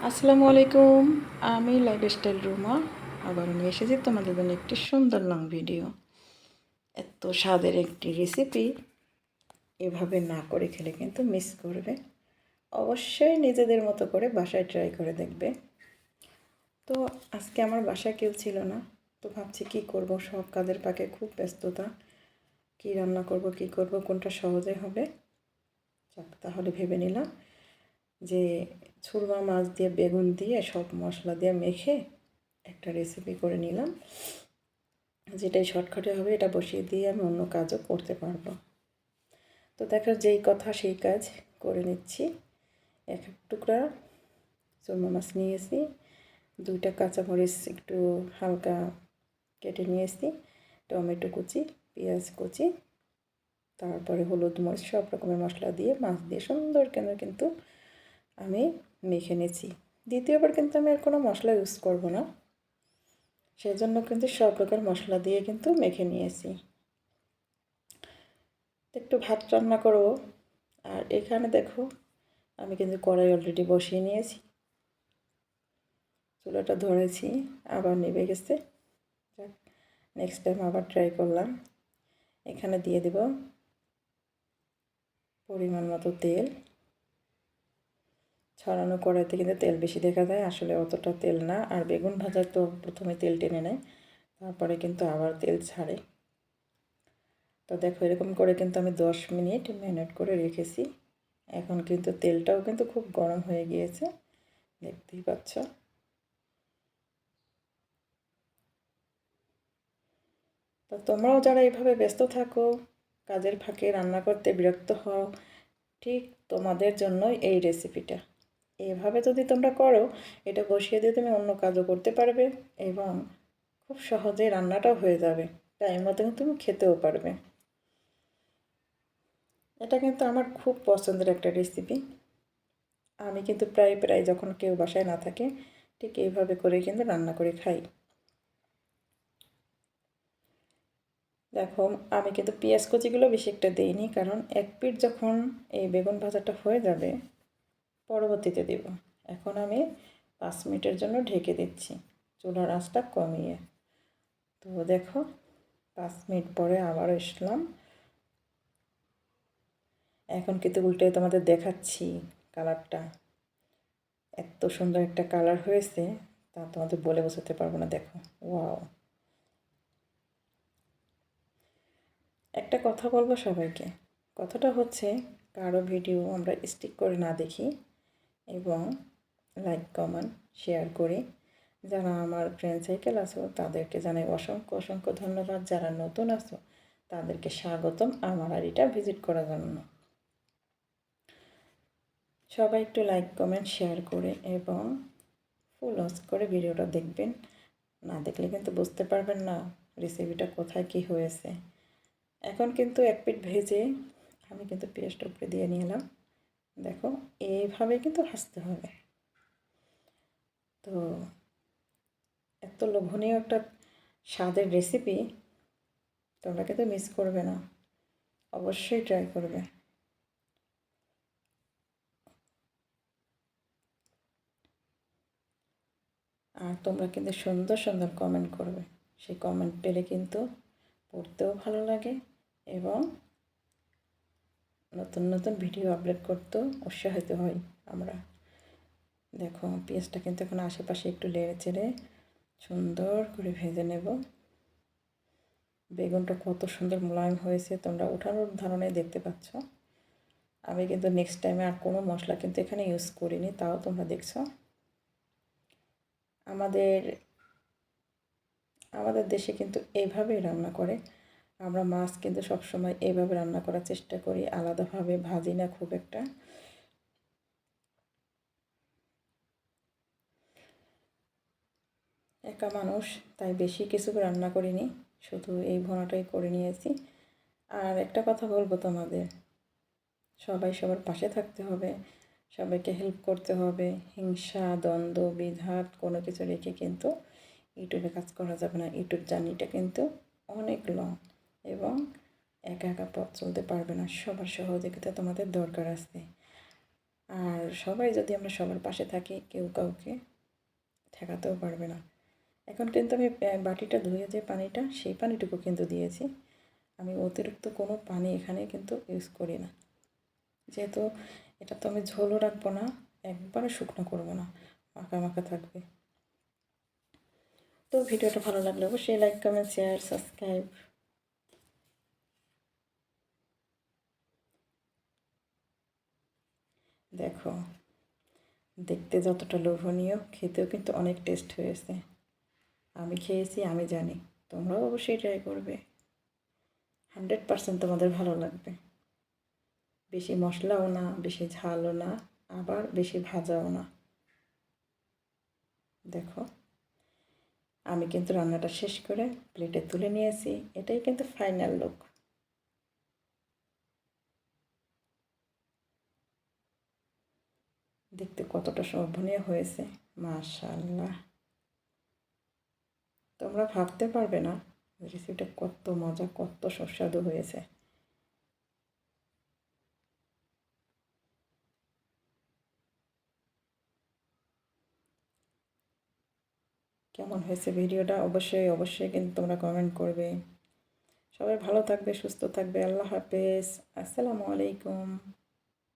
আসসালামু আলাইকুম। আমি লাইফস্টাইল রুমা। আবার নিয়ে এসেছি তোমাদের জন্য একটি সুন্দর লং ভিডিও। এত স্বাদের একটি রেসিপি এভাবে না করে খেলে কিন্তু মিস করবে। অবশ্যই নিজেদের মতো করে বাসায় ট্রাই করে দেখবে। তো আজকে আমার বাসায় কেউ ছিল না, তো ভাবছি কি করব, সব কাজের ফাঁকে খুব ব্যস্ততা। কি রান্না করব, কি করব, কোনটা সহজে হবে। যাক, তাহলে ভেবে নিলাম যে ছুরমা মাছ দিয়ে বেগুন দিয়ে সব মশলা দিয়ে মেখে একটা রেসিপি করে নিলাম, যেটাই শর্টকাটে হবে। এটা বসিয়ে দিয়ে আমি অন্য কাজও করতে পারবো। তো দেখার যেই কথা সেই কাজ করে নিচ্ছি। এক এক টুকরা চুরমা মাছ নিয়েছি, 2টা কাঁচামরিচ একটু হালকা কেটে নিয়েছি, টমেটো কুচি, পেঁয়াজ কুচি, তারপরে হলুদ মরিচ সব রকমের মশলা দিয়ে মাছ দিয়ে সুন্দর কিন্তু আমি মেখে নিয়েছি। দ্বিতীয়বার কিন্তু আমি আর কোনো মশলা ইউজ করব না, সেজন্য কিন্তু সব রকম মশলা দিয়ে কিন্তু মেখে নিয়েছি। একটু ভাত রান্না করব। আর এখানে দেখো, আমি কিন্তু কড়াই অলরেডি বসিয়ে নিয়েছি, চুলাটা ধরেছি, আবার নিভে গেছে। যাক, নেক্সট টাইম আবার ট্রাই করলাম। এখানে দিয়ে দেব পরিমাণ মতো তেল। ছড়ানো কড়াইতে কিন্তু তেল বেশি দেখা যায়, আসলে অতটা তেল না। আর বেগুন ভাজার তো প্রথমে তেল টেনে নেয়, তারপরে কিন্তু আবার তেল ছাড়ে। তো দেখো, এরকম করে কিন্তু আমি 10 মিনিট ম্যারিনেট করে রেখেছি। এখন কিন্তু তেলটাও কিন্তু খুব গরম হয়ে গিয়েছে, দেখতেই পাচ্ছ। তো তোমরাও যারা এইভাবে ব্যস্ত থাকো, কাজের ফাঁকে রান্না করতে বিরক্ত হও, ঠিক তোমাদের জন্যই এই রেসিপিটা। এইভাবে যদি তোমরা করো, এটা বসিয়ে দিয়ে তুমি অন্য কাজও করতে পারবে এবং খুব সহজেই রান্নাটাও হয়ে যাবে। টাইম মতো তুমি খেতেও পারবে। এটা কিন্তু আমার খুব পছন্দের একটা রেসিপি। আমি কিন্তু প্রায় যখন কেউ বাসায় না থাকে, ঠিক এইভাবে করে কিন্তু রান্না করে খাই। দেখো, আমি কিন্তু পেঁয়াজ কুচিগুলো বেশি একটা দিইনি, কারণ এক পিঠ যখন এই বেগুন ভাজাটা হয়ে যাবে পরবর্তীতে দেব। এখন আমি 5 মিনিটের জন্য ঢেকে দিচ্ছি, চুলার আঁচটা কমিয়ে। তো দেখো, 5 মিনিট পরে আবার আসলাম। এখন কিন্তু উল্টে তোমাদের দেখাচ্ছি কালারটা। এত সুন্দর একটা কালার হয়েছে, তা তোমাদের বলে বোঝাতে পারবো না। দেখো, ওয়াও। একটা কথা বলবো সবাইকে। কথাটা হচ্ছে, কারো ভিডিও আমরা স্টিক করে না দেখি এবং লাইক কমেন্ট শেয়ার করি। যারা আমার ফ্রেন্ড সার্কেল আছো তাদেরকে জানাই অসংখ্য ধন্যবাদ। যারা নতুন আছো তাদেরকে স্বাগতম আমার বাড়িটা ভিজিট করার জন্য। সবাই একটু লাইক কমেন্ট শেয়ার করে এবং ফুল ওয়াচ করে ভিডিওটা দেখবেন। না দেখলে কিন্তু বুঝতে পারবেন না রেসিপিটা কোথায় কী হয়েছে। এখন কিন্তু এক পিঠ ভেজে আমি কিন্তু পেঁয়াজটা উপরে দিয়ে নিলাম। দেখো, এইভাবে কিন্তু ভাজতে হবে। তো এত লোভনীয় একটা স্বাদের রেসিপি, তোমরা কিন্তু মিস করবে না, অবশ্যই ট্রাই করবে। আর তোমরা কিন্তু সুন্দর কমেন্ট করবে। সেই কমেন্ট পেলে কিন্তু পড়তেও ভালো লাগে এবং নতুন ভিডিও আপলোড করতেও উৎসাহিত হই আমরা। দেখো, পেঁয়াজটা কিন্তু এখন আশেপাশে একটু নেড়ে চেড়ে সুন্দর করে ভেজে নেব। বেগুনটা কত সুন্দর মোলায়েম হয়েছে, তোমরা উঠানোর ধারণায় দেখতে পাচ্ছ। আমি কিন্তু নেক্সট টাইমে আর কোনো মশলা কিন্তু এখানে ইউজ করিনি, তাও তোমরা দেখছো। আমাদের আমাদের দেশে কিন্তু এইভাবেই রান্না করে। আমরা মাছ কিন্তু সবসময় এইভাবে রান্না করার চেষ্টা করি, আলাদাভাবে ভাজি না খুব একটা। একা মানুষ, তাই বেশি কিছু রান্না করিনি, শুধু এই ভুনাটাই করে নিয়েছি। আর একটা কথা বলবো তোমাদের, সবাই সবার পাশে থাকতে হবে, সবাইকে হেল্প করতে হবে। হিংসা, দ্বন্দ্ব, বিঘাত কোনো কিছু রেখে কিন্তু ইউটিউবে কাজ করা যাবে না। ইউটিউব জার্নিটা কিন্তু অনেক লং এবং একা পথ চলতে পারবে না, সবার সহযোগিতা তোমাদের দরকার আছে। আর সবাই যদি আমরা সবার পাশে থাকি, কেউ কাউকে ঠেকাতেও পারবে না। এখন কিন্তু আমি বাটিটা ধুয়ে যে পানিটা, সেই পানিটুকু কিন্তু দিয়েছি। আমি অতিরিক্ত কোনো পানি এখানে কিন্তু ইউজ করি না, যেহেতু এটা তো আমি ঝোলও রাখবো না, একবারে শুকনো করবো না, মাখা মাখা থাকবে। তো ভিডিওটা ভালো লাগলে অবশ্যই লাইক, কমেন্ট, শেয়ার, সাবস্ক্রাইব। দেখো, দেখতে যতটা লোভনীয়, খেতেও কিন্তু অনেক টেস্ট হয়েছে। আমি খেয়েছি, আমি জানি। তোমরাও অবশ্যই ট্রাই করবে, 100% তোমাদের ভালো লাগবে। বেশি মশলাও না, বেশি ঝালও না, আবার বেশি ভাজাও না। দেখো, আমি কিন্তু রান্নাটা শেষ করে প্লেটে তুলে নিয়েছি। এটাই কিন্তু ফাইনাল লুক। দেখতে কতটা শোভনীয় হয়েছে, মাশাআল্লাহ। তোমরা ভাবতে পারবে না রেসিপিটা কত মজা, কত সুস্বাদু হয়েছে। কেমন হয়েছে ভিডিওটা অবশ্যই অবশ্যই কিন্তু তোমরা কমেন্ট করবে। সবাই ভালো থাকবে, সুস্থ থাকবে। আল্লাহ হাফেজ। আসসালামু আলাইকুম।